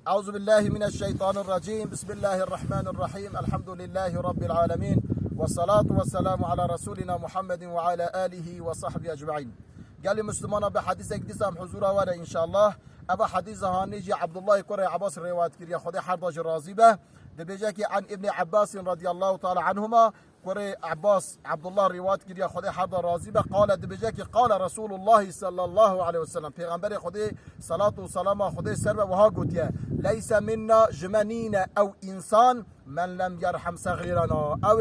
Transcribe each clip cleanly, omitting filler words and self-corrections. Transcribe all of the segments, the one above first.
أعوذ بالله من الشيطان الرجيم. بسم الله الرحمن الرحيم. الحمد لله رب العالمين، والصلاة والسلام على رسولنا محمد وعلى آله وصحبه أجمعين. قال مسلمان بحديث قدسهم حضور ولا إن شاء الله. أبا حديث هانيجي عبد الله كري عباس الروايات كريا خذي حرض رازبة دبيجاكي عن ابن عباس رضي الله تعالى عنهما كري عباس عبد الله الروايات كريا خذي حرض رازبة قال دبيجاكي قال رسول الله صلى الله عليه وسلم پیغمبر خذي صلاة وسلام خذي سر وها قوتيا ليس منا جمنين أو إنسان من لم يرحم صغيرنا أو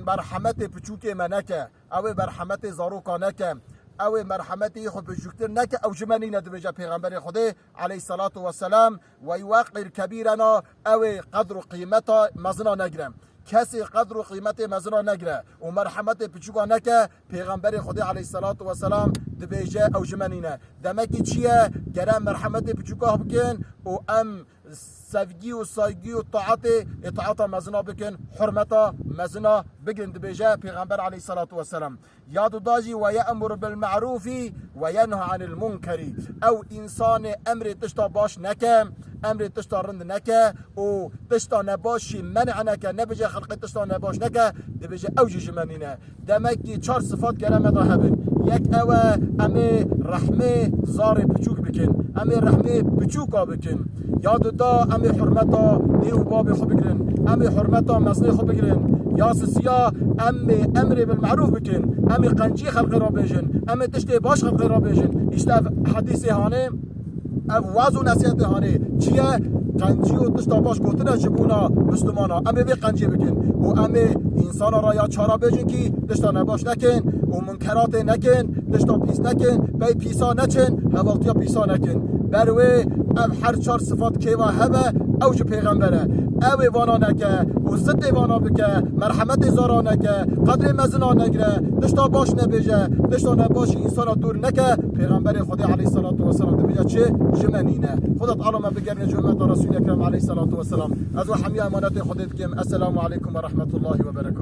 مرحمت بچوك منك أو مرحمت زاروكا نك او مرحمتی خود بجوکتر نکه او جمنی ندبجه پیغمبر خدا علیه الصلاة والسلام و یوقر کبیرنا او قدر و قیمتا مزنا نگرم کسی قدر و قیمت مزنا نگره و مرحمت پچوکا نکه پیغمبر خدا علیه الصلاة والسلام دبجه او جمنی نه دمکی چیه گرم مرحمت پچوکا بکن و ام سفگی و سایگی و اطاعت مزنا بکن حرمتا مزنا بگن دبجه پیغمبر علیه الصلاة والسلام یاد داجی و یأمر بالمعروف و ینهى عن المنکر او انسان امر تشتا باش نکه امر تشتا رند نکه و تشتا نباشی منع نکه نبجه خلق تشتا نباش نکه دبجه اوجی جمنینه دمکی چار صفات گرم ضاهبن یک او امی رحمه زار بچوک بکن امی رحمه بچوکا بکن یاد دا امی حرمتا دیر و باب خوب بگرن امی حرمتا مزنی خوب بگرن یا سیا امی امر بالمعروف بکن امی قنجی خلق را بیجن امی تشتی باش خلق را بیجن اشتا حدیث هانه واز و نصیحت هانه چیه قنجی و تشتا باش گوتنه جبونا مسلمانا امی بی قنجی بکن و امی انسان را یا چارا بیجن کی تشتا نباش نکن و منکرات نکن تشتا پیس نکن بی پیسا نچن حوالتیا پیسا نکن بروی ام هر چار صفات که و همه اوج پیغمبره اوی وانا نکه و ضد وانا بکه مرحمت زارا نکه قدر مزنا نگره دشتا باش نبیجه دشتا نباشی انسان دور نکه پیغمبر خدا علیه الصلاة والسلام دبیجه چه جمنینه خدا تعالی ما بگرن جمعت رسول اکرم علیه الصلاة والسلام از و حمی امانت خودت کم. السلام علیکم و رحمت الله و برکاته.